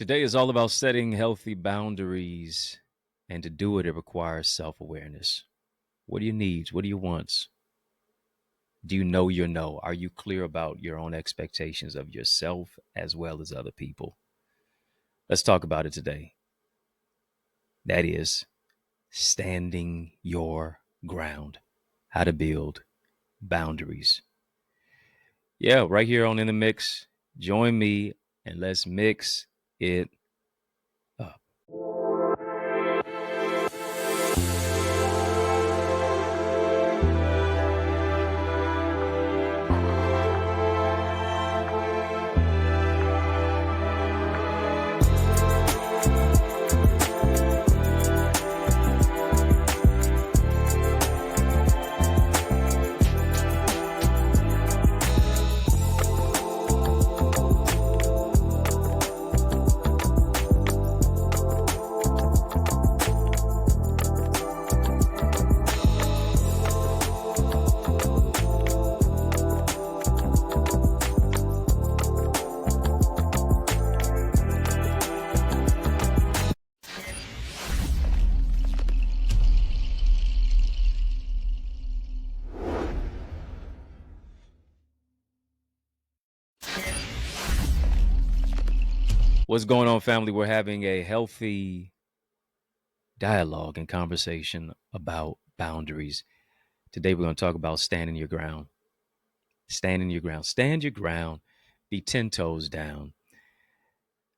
Today is all about setting healthy boundaries, and to do it, it requires self awareness. What are your needs? What are your wants? Do you know your no? Are you clear about your own expectations of yourself as well as other people? Let's talk about it today. That is standing your ground, how to build boundaries. Yeah, right here on In the Mix. Join me and let's mix it up. What's going on, family? We're having a healthy dialogue and conversation about boundaries. Today, we're going to talk about standing your ground. Standing your ground. Stand your ground. Be 10 toes down.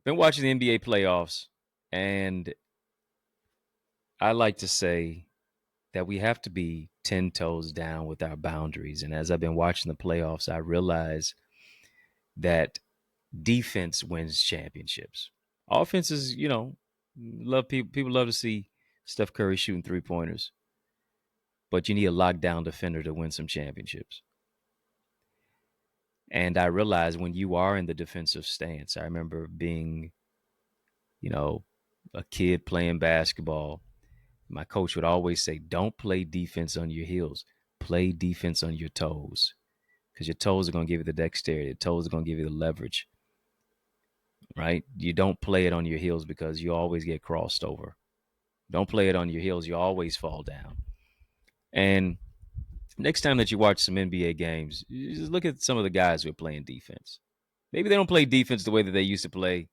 Been watching the NBA playoffs, and I like to say that we have to be 10 toes down with our boundaries. And as I've been watching the playoffs, I realize that defense wins championships. Offenses, love people love to see Steph Curry shooting 3-pointers, but you need a lockdown defender to win some championships. And I realize when you are in the defensive stance, I remember being, a kid playing basketball. My coach would always say, don't play defense on your heels. Play defense on your toes, because your toes are going to give you the dexterity. Your toes are going to give you the leverage, right? You don't play it on your heels because you always get crossed over. Don't play it on your heels. You always fall down. And next time that you watch some NBA games, you just look at some of the guys who are playing defense. Maybe they don't play defense the way that they used to play.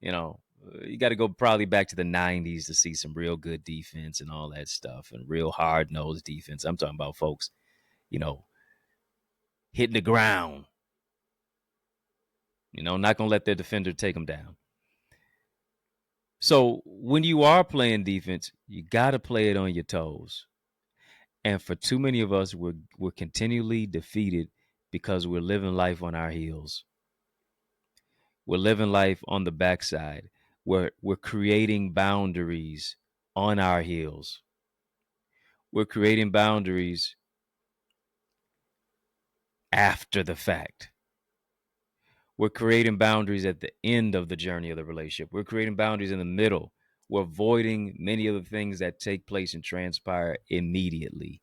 You got to go probably back to the 90s to see some real good defense and all that stuff, and real hard-nosed defense. I'm talking about folks, hitting the ground, not going to let their defender take them down. So when you are playing defense, you got to play it on your toes. And for too many of us, we're continually defeated because we're living life on our heels. We're living life on the backside. We're creating boundaries on our heels. We're creating boundaries after the fact. We're creating boundaries at the end of the journey of the relationship. We're creating boundaries in the middle. We're avoiding many of the things that take place and transpire immediately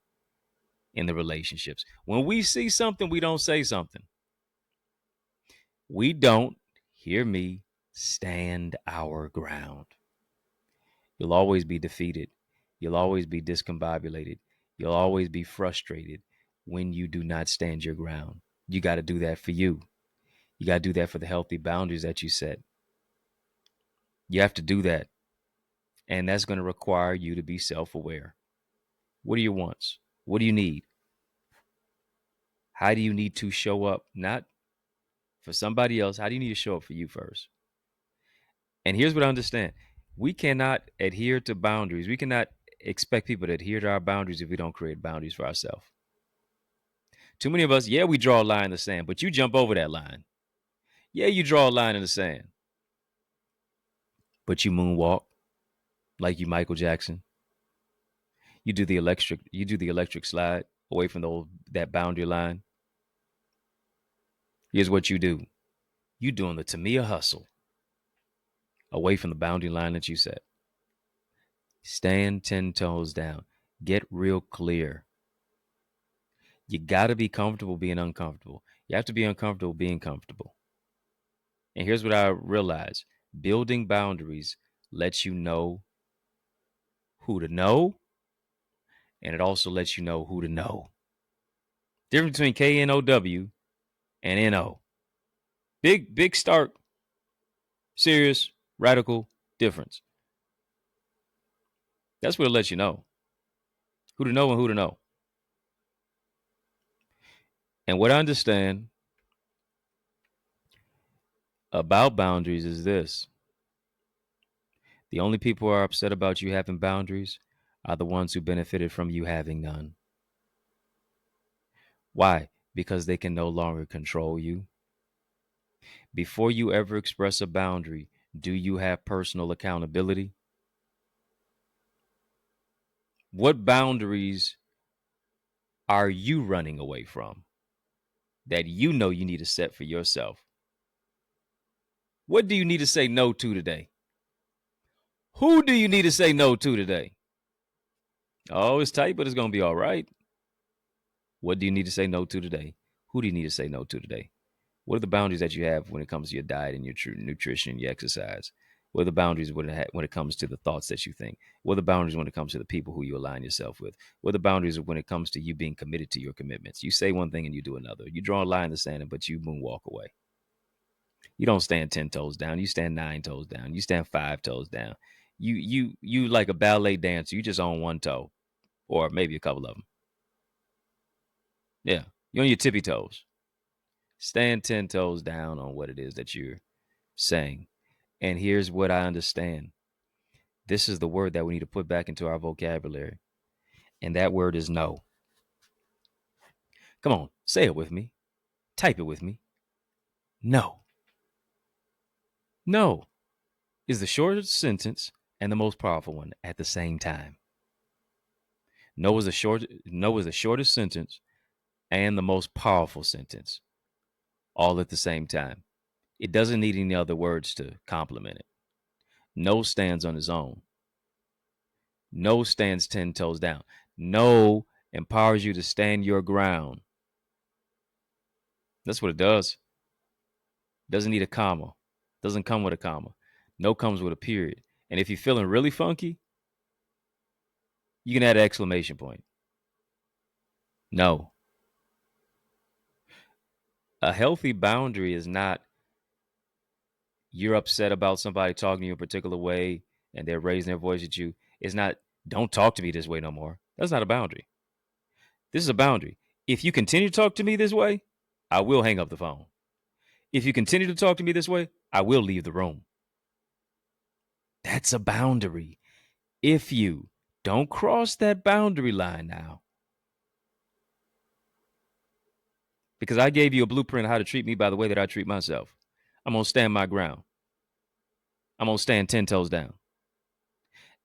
in the relationships. When we see something, we don't say something. We don't, hear me, stand our ground. You'll always be defeated. You'll always be discombobulated. You'll always be frustrated when you do not stand your ground. You got to do that for you. You got to do that for the healthy boundaries that you set. You have to do that. And that's going to require you to be self-aware. What are your wants? What do you need? How do you need to show up? Not for somebody else. How do you need to show up for you first? And here's what I understand. We cannot adhere to boundaries. We cannot expect people to adhere to our boundaries if we don't create boundaries for ourselves. Too many of us, yeah, we draw a line in the sand, but you jump over that line. Yeah, you draw a line in the sand, but you moonwalk like you Michael Jackson. You do the electric slide away from that boundary line. Here's what you do. You doing the Tamia hustle away from the boundary line that you set. Stand 10 toes down. Get real clear. You got to be comfortable being uncomfortable. You have to be uncomfortable being comfortable. And here's what I realized. Building boundaries lets you know who to know, and it also lets you know who to know. Difference between KNOW and NO. Big, stark, serious, radical difference. That's what it lets you know. Who to know and who to know. And what I understand about boundaries is this: the only people who are upset about you having boundaries are the ones who benefited from you having none. Why? Because they can no longer control you. Before you ever express a boundary, do you have personal accountability? What boundaries are you running away from that you know you need to set for yourself? What do you need to say no to today? Who do you need to say no to today? Oh, it's tight, but it's going to be all right. What do you need to say no to today? Who do you need to say no to today? What are the boundaries that you have when it comes to your diet and your nutrition, your exercise? What are the boundaries when it comes to the thoughts that you think? What are the boundaries when it comes to the people who you align yourself with? What are the boundaries when it comes to you being committed to your commitments? You say one thing and you do another. You draw a line in the sand, but you moonwalk away. You don't stand 10 toes down. You stand 9 toes down. You stand 5 toes down. You like a ballet dancer. You just on one toe, or maybe a couple of them. Yeah, you're on your tippy toes. Stand 10 toes down on what it is that you're saying. And here's what I understand. This is the word that we need to put back into our vocabulary. And that word is no. Come on, say it with me. Type it with me. No. No is the shortest sentence and the most powerful one at the same time. No is the shortest sentence and the most powerful sentence all at the same time. It doesn't need any other words to complement it. No stands on its own. No stands 10 toes down. No empowers you to stand your ground. That's what it does. Doesn't need a comma. Doesn't come with a comma. No comes with a period. And if you're feeling really funky, you can add an exclamation point. No. A healthy boundary is not you're upset about somebody talking to you a particular way and they're raising their voice at you. It's not, don't talk to me this way no more. That's not a boundary. This is a boundary. If you continue to talk to me this way, I will hang up the phone. If you continue to talk to me this way, I will leave the room. That's a boundary. If you don't cross that boundary line now, because I gave you a blueprint of how to treat me by the way that I treat myself, I'm going to stand my ground. I'm going to stand 10 toes down.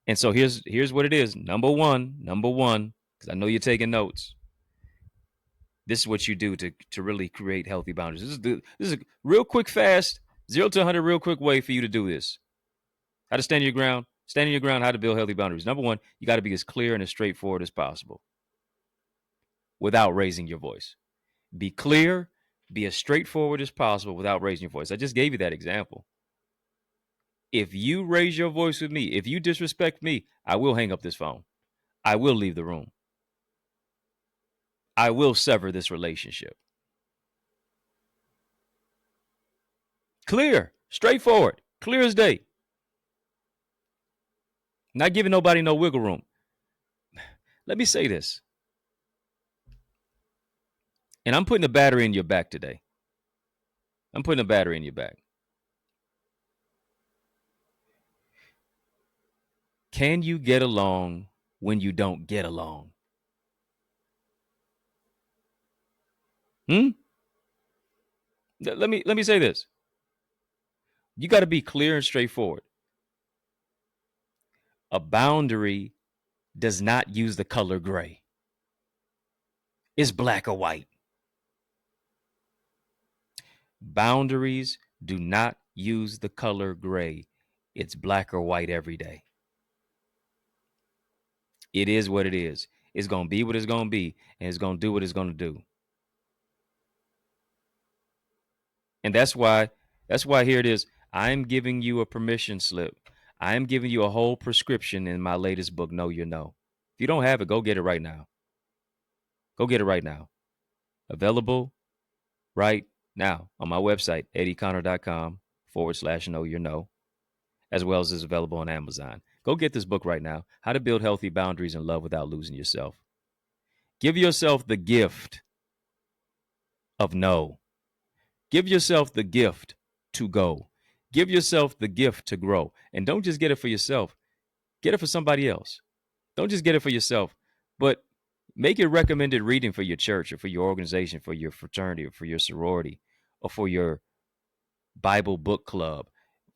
And so here's what it is. Number one, because I know you're taking notes. This is what you do to really create healthy boundaries. This is a real quick, fast, 0 to 100 real quick way for you to do this. How to stand your ground, how to build healthy boundaries. Number one, you got to be as clear and as straightforward as possible without raising your voice. Be clear, be as straightforward as possible without raising your voice. I just gave you that example. If you raise your voice with me, if you disrespect me, I will hang up this phone. I will leave the room. I will sever this relationship. Clear, straightforward, clear as day. Not giving nobody no wiggle room. Let me say this. And I'm putting a battery in your back today. I'm putting a battery in your back. Can you get along when you don't get along? Let me say this. You got to be clear and straightforward. A boundary does not use the color gray. It's black or white. Boundaries do not use the color gray. It's black or white every day. It is what it is. It's going to be what it's going to be, and it's going to do what it's going to do. And that's why here it is. I'm giving you a permission slip. I'm giving you a whole prescription in my latest book, Know Your No. If you don't have it, go get it right now. Go get it right now. Available right now on my website, EddieConnor.com/know your no, as well as it's available on Amazon. Go get this book right now. How to Build Healthy Boundaries and Love Without Losing Yourself. Give yourself the gift of no. Give yourself the gift to go. Give yourself the gift to grow. And don't just get it for yourself. Get it for somebody else. Don't just get it for yourself, but make it recommended reading for your church or for your organization, for your fraternity or for your sorority or for your Bible book club,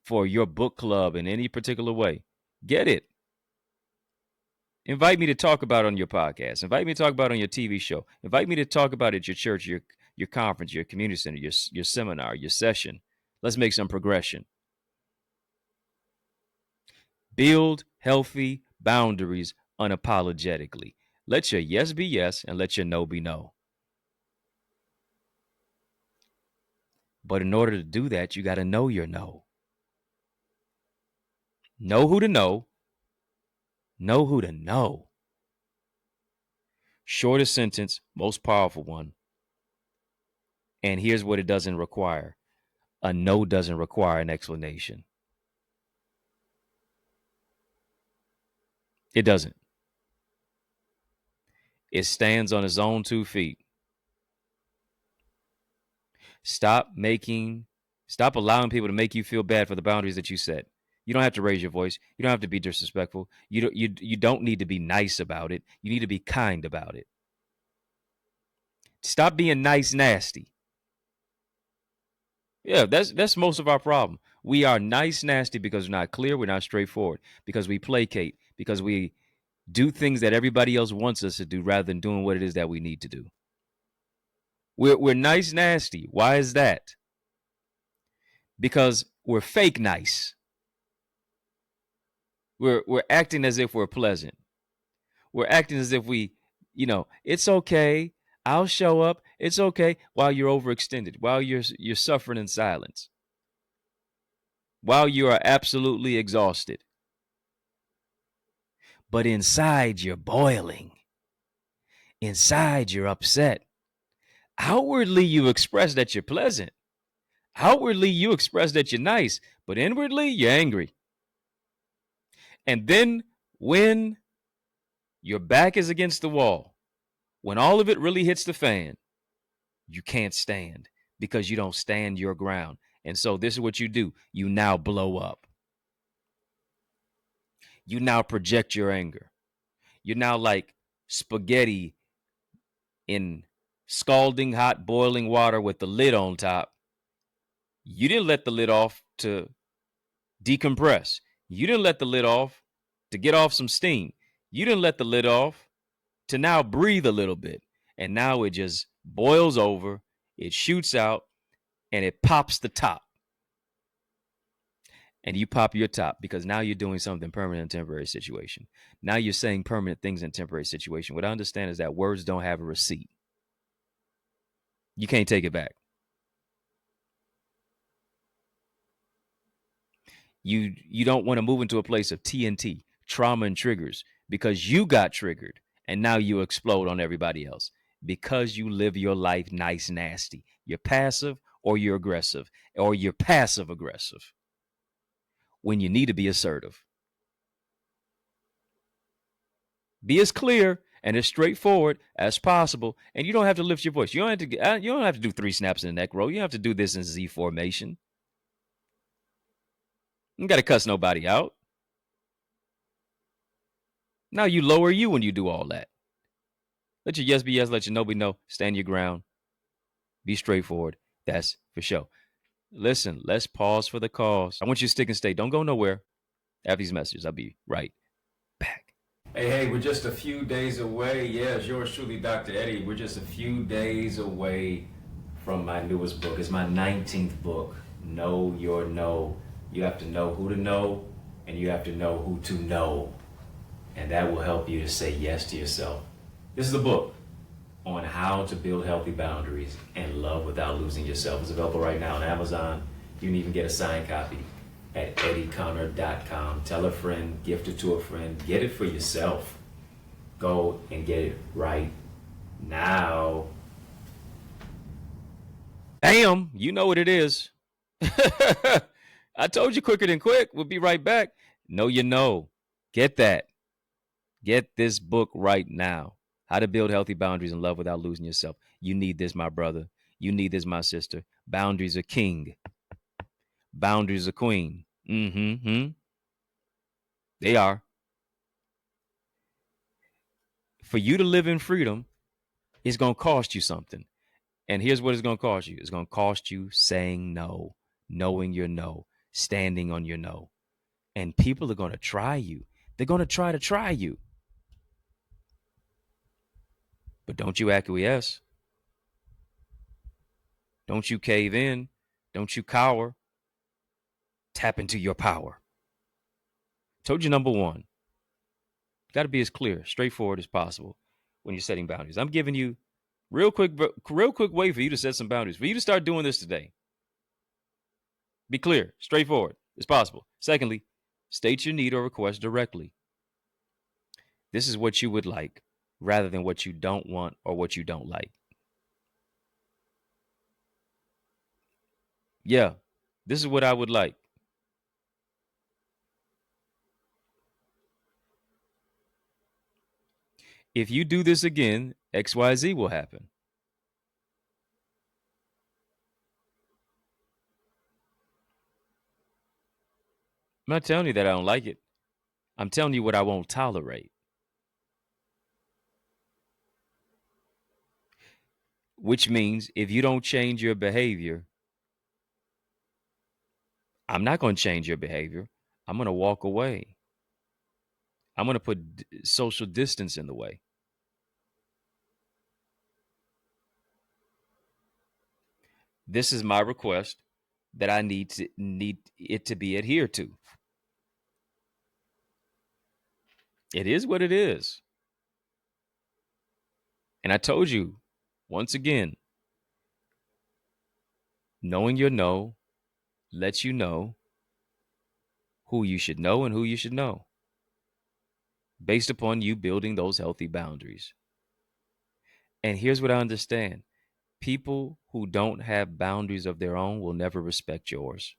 for your book club in any particular way. Get it. Invite me to talk about it on your podcast. Invite me to talk about it on your TV show. Invite me to talk about it at your church, your conference, your community center, your seminar, your session. Let's make some progression. Build healthy boundaries unapologetically. Let your yes be yes and let your no be no. But in order to do that, you got to know your no. Know who to know. Know who to know. Shortest sentence, most powerful one. And here's what it doesn't require. A no doesn't require an explanation. It doesn't. It stands on its own 2 feet. Stop allowing people to make you feel bad for the boundaries that you set. You don't have to raise your voice. You don't have to be disrespectful. You don't need to be nice about it. You need to be kind about it. Stop being nice nasty. Yeah, that's most of our problem. We are nice nasty because we're not clear, we're not straightforward, because we placate, because we do things that everybody else wants us to do rather than doing what it is that we need to do. We're nice nasty. Why is that? Because we're fake nice. We're acting as if we're pleasant. We're acting as if it's okay. I'll show up. It's okay, while you're overextended, while you're suffering in silence, while you are absolutely exhausted. But inside you're boiling. Inside you're upset. Outwardly you express that you're pleasant. Outwardly you express that you're nice, but inwardly you're angry. And then when your back is against the wall, when all of it really hits the fan, you can't stand because you don't stand your ground. And so this is what you do. You now blow up. You now project your anger. You're now like spaghetti in scalding hot boiling water with the lid on top. You didn't let the lid off to decompress. You didn't let the lid off to get off some steam. You didn't let the lid off to now breathe a little bit. And now it just boils over, it shoots out, and it pops the top. And you pop your top because now you're doing something permanent in a temporary situation. Now you're saying permanent things in a temporary situation. What I understand is that words don't have a receipt. You can't take it back. You don't want to move into a place of TNT, trauma and triggers, because you got triggered and now you explode on everybody else because you live your life nice nasty. You're passive or you're aggressive, or you're passive aggressive when you need to be assertive. Be as clear and as straightforward as possible, and you don't have to lift your voice. You don't have to do 3 snaps in the neck roll. You don't have to do this in Z formation. You got to cuss nobody out. Now you lower you when you do all that. Let your yes be yes, let your no be no. Stand your ground. Be straightforward. That's for sure. Listen, let's pause for the cause. I want you to stick and stay. Don't go nowhere. After these messages, I'll be right back. Hey, we're just a few days away. Yeah, it's yours truly, Dr. Eddie. We're just a few days away from my newest book. It's my 19th book, Know Your No. You have to know who to know, and you have to know who to know. And that will help you to say yes to yourself. This is the book on how to build healthy boundaries and love without losing yourself. It's available right now on Amazon. You can even get a signed copy at EddieConnor.com. Tell a friend, gift it to a friend, get it for yourself. Go and get it right now. Bam! You know what it is. I told you quicker than quick. We'll be right back. No, you know. Get that. Get this book right now. How to Build Healthy Boundaries in Love Without Losing Yourself. You need this, my brother. You need this, my sister. Boundaries are king. Boundaries are queen. Mm-hmm. They are. For you to live in freedom, it's going to cost you something. And here's what it's going to cost you. It's going to cost you saying no, knowing your no, standing on your no. And people are going to try you. They're going to try you. But don't you acquiesce. Don't you cave in. Don't you cower. Tap into your power. Told you number one. Got to be as clear, straightforward as possible when you're setting boundaries. I'm giving you real quick way for you to set some boundaries. For you to start doing this today. Be clear, straightforward as possible. Secondly, state your need or request directly. This is what you would like rather than what you don't want or what you don't like. Yeah, this is what I would like. If you do this again, XYZ will happen. I'm not telling you that I don't like it. I'm telling you what I won't tolerate. Which means if you don't change your behavior, I'm not going to change your behavior. I'm going to walk away. I'm going to put social distance in the way. This is my request that I need it to be adhered to. It is what it is. And I told you, once again, knowing your no lets you know who you should know and who you should know based upon you building those healthy boundaries. And here's what I understand. People who don't have boundaries of their own will never respect yours.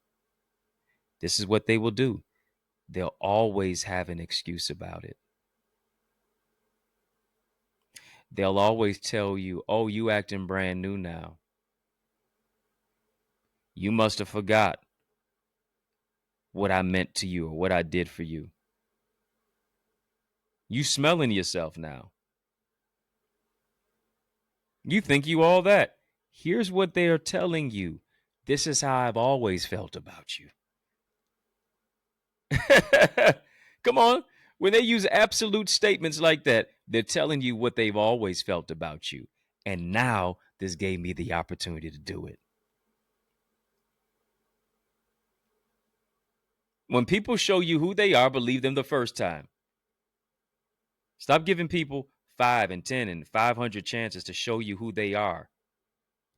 This is what they will do. They'll always have an excuse about it. They'll always tell you, oh, you acting brand new now. You must have forgot what I meant to you or what I did for you. You smelling yourself now. You think you all that. Here's what they are telling you. This is how I've always felt about you. Come on. When they use absolute statements like that, they're telling you what they've always felt about you. And now this gave me the opportunity to do it. When people show you who they are, believe them the first time. Stop giving people 5 and 10 and 500 chances to show you who they are.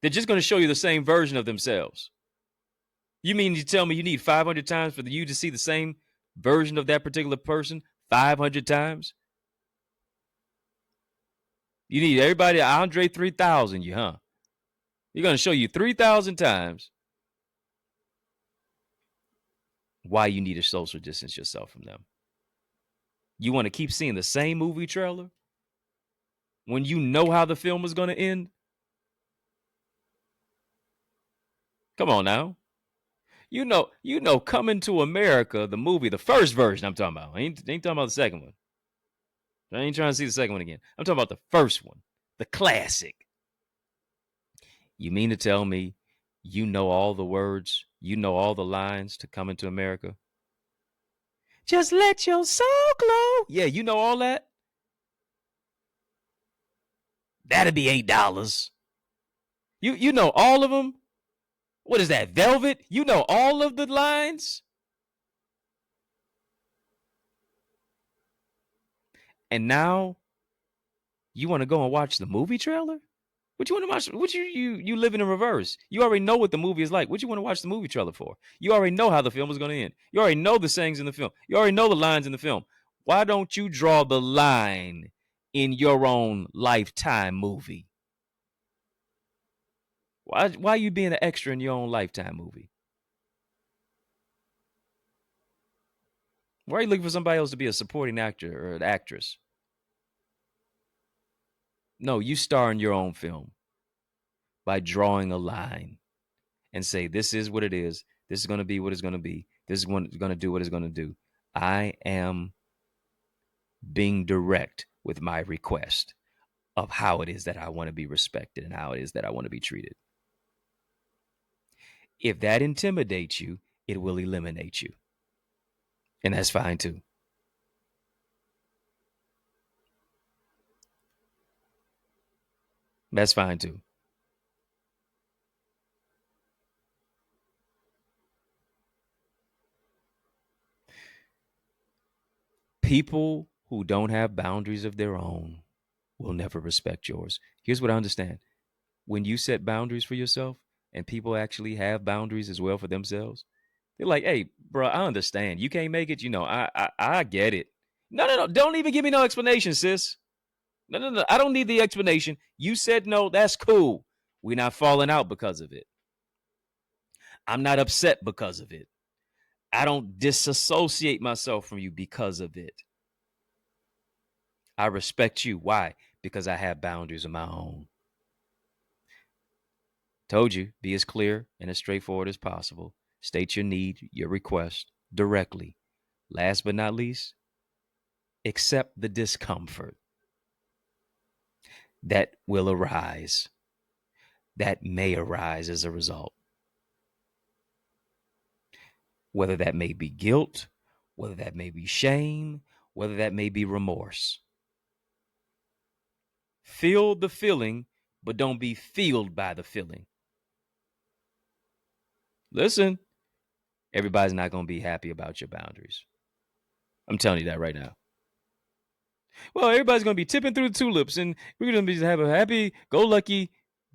They're just going to show you the same version of themselves. You mean you tell me you need 500 times for you to see the same version of that particular person 500 times? You need everybody Andre 3000 you, huh? You're going to show you 3,000 times why you need to social distance yourself from them. You want to keep seeing the same movie trailer when you know how the film is going to end? Come on now. You know, Coming to America, the movie, the first version I'm talking about. I ain't talking about the second one. I ain't trying to see the second one again. I'm talking about the first one, the classic. You mean to tell me you know all the words, you know all the lines to Coming to America? Just let your soul glow. Yeah, you know all that? That'd be $8. You know all of them? What is that, Velvet? You know all of the lines? And now you want to go and watch the movie trailer? What you want to watch? What you living in reverse? You already know what the movie is like. What you want to watch the movie trailer for? You already know how the film is going to end. You already know the sayings in the film. You already know the lines in the film. Why don't you draw the line in your own Lifetime movie? Why are you being an extra in your own Lifetime movie? Why are you looking for somebody else to be a supporting actor or an actress? No, you star in your own film by drawing a line and say, this is what it is. This is going to be what it's going to be. This is going to do what it's going to do. I am being direct with my request of how it is that I want to be respected and how it is that I want to be treated. If that intimidates you, it will eliminate you. And that's fine too. That's fine too. People who don't have boundaries of their own will never respect yours. Here's what I understand. When you set boundaries for yourself and people actually have boundaries as well for themselves, they're like, hey, bro, I understand. You can't make it. I get it. No. Don't even give me no explanation, sis. No. I don't need the explanation. You said no. That's cool. We're not falling out because of it. I'm not upset because of it. I don't disassociate myself from you because of it. I respect you. Why? Because I have boundaries of my own. Told you, be as clear and as straightforward as possible. State your need, your request directly. Last but not least, accept the discomfort that will arise, that may arise as a result. Whether that may be guilt, whether that may be shame, whether that may be remorse. Feel the feeling, but don't be fueled by the feeling. Listen, everybody's not going to be happy about your boundaries. I'm telling you that right now. Well, everybody's going to be tipping through the tulips and we're going to be have a happy, go lucky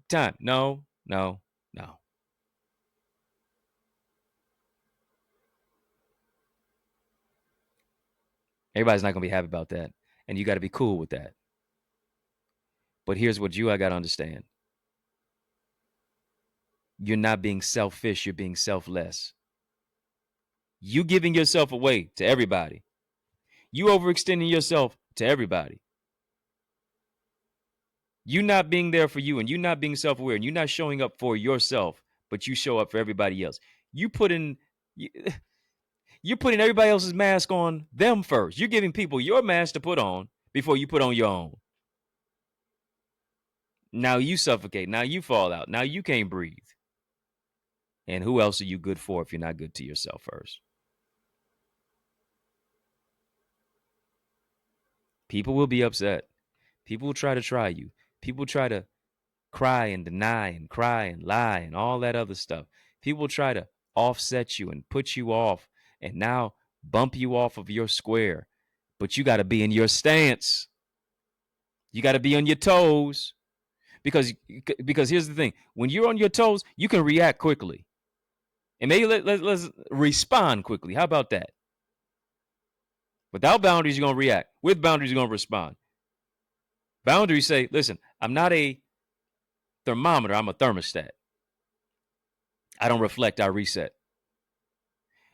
time. No. Everybody's not going to be happy about that. And you got to be cool with that. But here's what I got to understand. You're not being selfish, you're being selfless. You giving yourself away to everybody. You overextending yourself to everybody. You not being there for you and you not being self-aware and you not showing up for yourself, but you show up for everybody else. You putting you're putting everybody else's mask on them first. You're giving people your mask to put on before you put on your own. Now you suffocate. Now you fall out. Now you can't breathe. And who else are you good for if you're not good to yourself first? People will be upset. People will try you. People try to cry and deny and cry and lie and all that other stuff. People try to offset you and put you off and now bump you off of your square. But you got to be in your stance. You got to be on your toes because here's the thing. When you're on your toes, you can react quickly. And maybe let's respond quickly. How about that? Without boundaries, you're going to react. With boundaries, you're going to respond. Boundaries say, listen, I'm not a thermometer, I'm a thermostat. I don't reflect, I reset.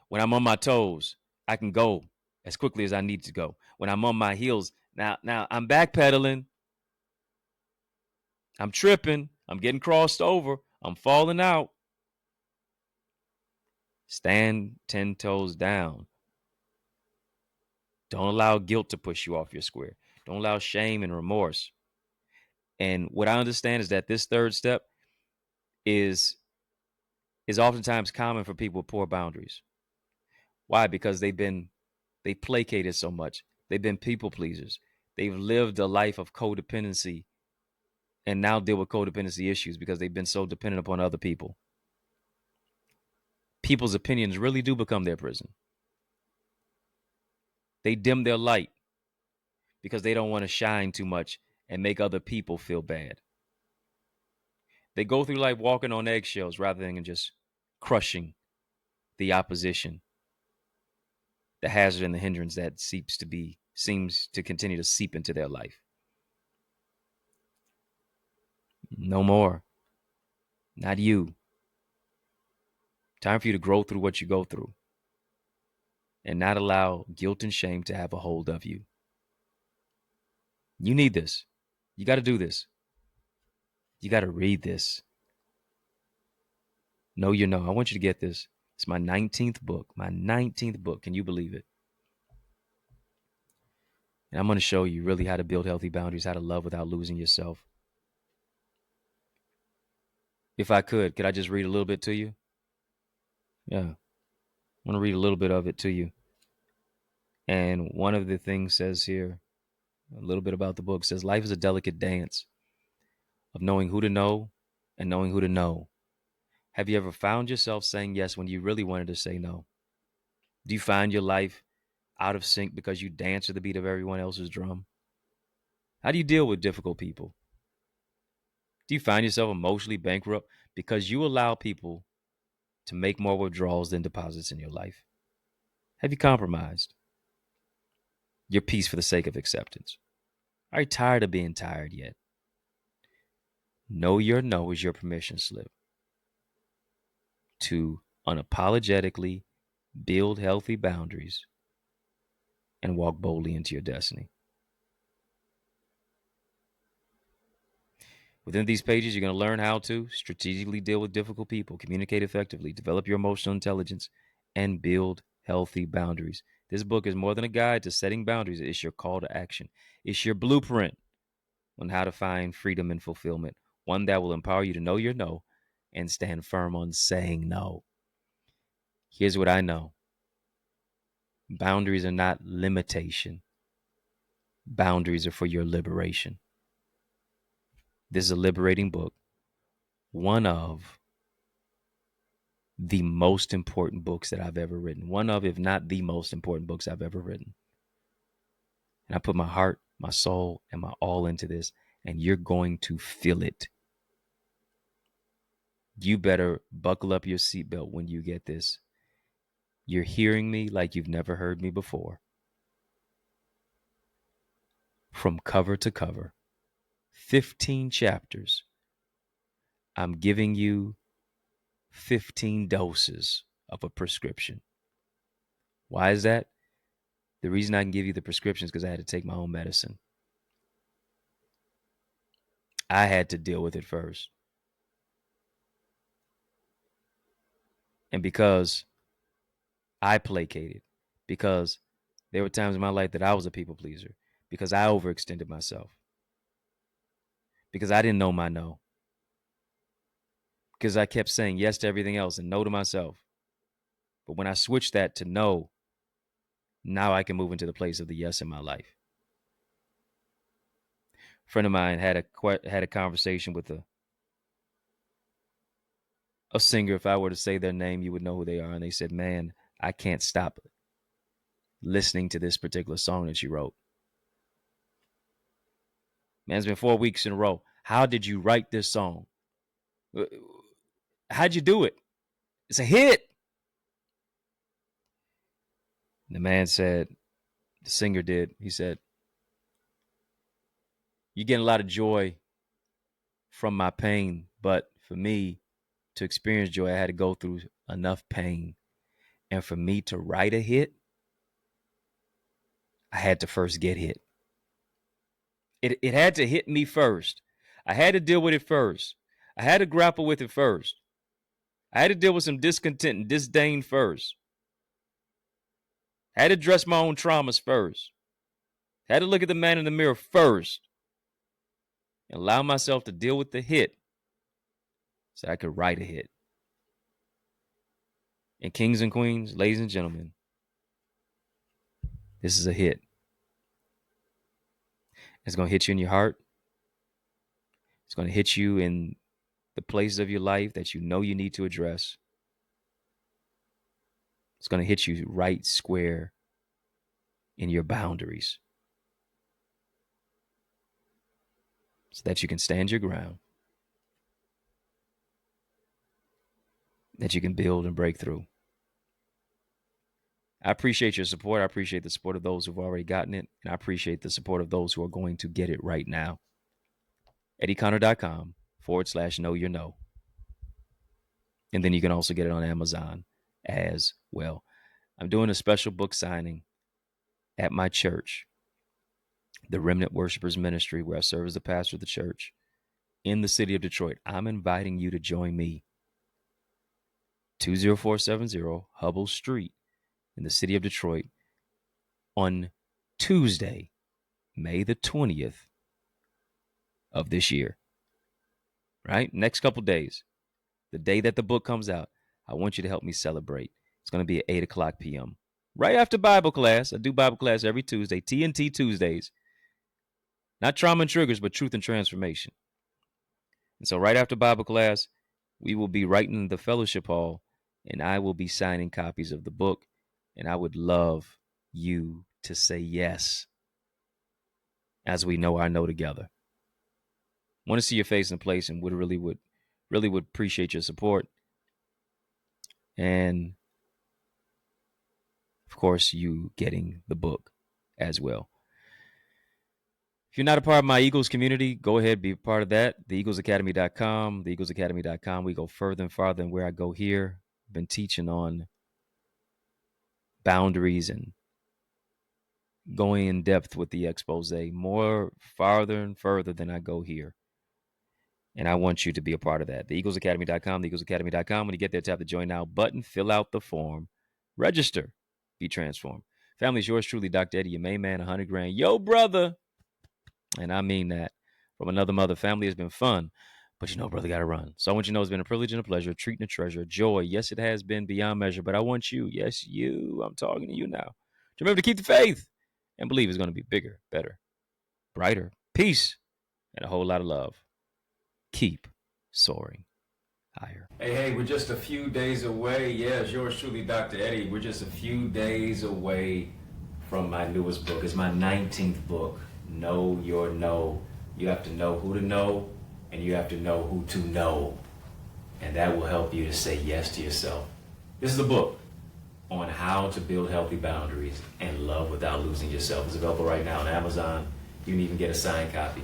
When I'm on my toes, I can go as quickly as I need to go. When I'm on my heels, now I'm backpedaling. I'm tripping. I'm getting crossed over. I'm falling out. Stand 10 toes down. Don't allow guilt to push you off your square. Don't allow shame and remorse. And what I understand is that this third step is oftentimes common for people with poor boundaries. Why? Because they placated so much. They've been people pleasers. They've lived a life of codependency and now deal with codependency issues because they've been so dependent upon other people. People's opinions really do become their prison. They dim their light because they don't want to shine too much and make other people feel bad. They go through life walking on eggshells rather than just crushing the opposition, the hazard and the hindrance that seems to continue to seep into their life. No more. Not you. Time for you to grow through what you go through and not allow guilt and shame to have a hold of you. You need this. You got to do this. You got to read this. Know your know. I want you to get this. It's my 19th book. My 19th book. Can you believe it? And I'm going to show you really how to build healthy boundaries, how to love without losing yourself. If I could I just read a little bit to you? Yeah. I want to read a little bit of it to you. And one of the things says here, a little bit about the book, says life is a delicate dance of knowing who to know and knowing who to know. Have you ever found yourself saying yes when you really wanted to say no? Do you find your life out of sync because you dance to the beat of everyone else's drum? How do you deal with difficult people? Do you find yourself emotionally bankrupt because you allow people to make more withdrawals than deposits in your life? Have you compromised your peace for the sake of acceptance? Are you tired of being tired yet? Know your no is your permission slip to unapologetically build healthy boundaries and walk boldly into your destiny. Within these pages, you're going to learn how to strategically deal with difficult people, communicate effectively, develop your emotional intelligence, and build healthy boundaries. This book is more than a guide to setting boundaries. It's your call to action. It's your blueprint on how to find freedom and fulfillment, one that will empower you to know your no and stand firm on saying no. Here's what I know. Boundaries are not limitation. Boundaries are for your liberation. This is a liberating book. One of the most important books that I've ever written. One of, if not the most important books I've ever written. And I put my heart, my soul, and my all into this, and you're going to feel it. You better buckle up your seatbelt when you get this. You're hearing me like you've never heard me before. From cover to cover, 15 chapters. I'm giving you 15 doses of a prescription. Why is that? The reason I can give you the prescription is because I had to take my own medicine. I had to deal with it first. And because I placated, because there were times in my life that I was a people pleaser, because I overextended myself, because I didn't know my no, because I kept saying yes to everything else and no to myself. But when I switched that to no, now I can move into the place of the yes in my life. A friend of mine had a conversation with a singer. If I were to say their name, you would know who they are. And they said, man, I can't stop listening to this particular song that you wrote. Man, it's been 4 weeks in a row. How did you write this song? How'd you do it? It's a hit. And the man said, the singer did, he said, you're getting a lot of joy from my pain, but for me to experience joy, I had to go through enough pain. And for me to write a hit, I had to first get hit. It had to hit me first. I had to deal with it first. I had to grapple with it first. I had to deal with some discontent and disdain first. I had to address my own traumas first. I had to look at the man in the mirror first and allow myself to deal with the hit so I could write a hit. And kings and queens, ladies and gentlemen, this is a hit. It's going to hit you in your heart. It's going to hit you in the places of your life that you know you need to address. It's going to hit you right square in your boundaries so that you can stand your ground that you can build and break through. I appreciate your support. I appreciate the support of those who've already gotten it. And I appreciate the support of those who are going to get it right now. EddieConnor.com/know your no. And then you can also get it on Amazon as well. I'm doing a special book signing at my church, the Remnant Worshipers Ministry, where I serve as the pastor of the church in the city of Detroit. I'm inviting you to join me. 20470 Hubble Street in the city of Detroit on Tuesday, May the 20th of this year. Right? Next couple days, the day that the book comes out, I want you to help me celebrate. It's going to be at 8 o'clock p.m. right after Bible class. I do Bible class every Tuesday, TNT Tuesdays. Not trauma and triggers, but truth and transformation. And so right after Bible class, we will be right in the fellowship hall, and I will be signing copies of the book. And I would love you to say yes as we know our no together. Want to see your face and place, and would appreciate your support. And of course, you getting the book as well. If you're not a part of my Eagles community, go ahead, be a part of that. TheEaglesAcademy.com, TheEaglesAcademy.com. We go further and farther than where I go here. I've been teaching on boundaries and going in depth with the expose, more farther and further than I go here. And I want you to be a part of that. TheEaglesAcademy.com, TheEaglesAcademy.com. When you get there, tap the Join Now button, fill out the form, register, be transformed. Family is yours truly, Dr. Eddie, your main man, 100 grand. Yo, brother. And I mean that. From another mother. Family has been fun, but brother, got to run. So I want you to know it's been a privilege and a pleasure, a treat and a treasure, a joy. Yes, it has been beyond measure, but I want you, yes, you, I'm talking to you now, to remember to keep the faith and believe it's going to be bigger, better, brighter, peace, and a whole lot of love. Keep soaring higher. Hey, we're just a few days away. Yes, yours truly, Dr. Eddie. We're just a few days away from my newest book. It's my 19th book. Know your no. You have to know who to know, and you have to know who to know. And that will help you to say yes to yourself. This is a book on how to build healthy boundaries and love without losing yourself. It's available right now on Amazon. You can even get a signed copy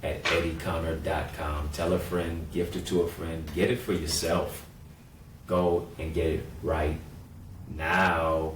at EddieConnor.com. Tell a friend, gift it to a friend, get it for yourself. Go and get it right now.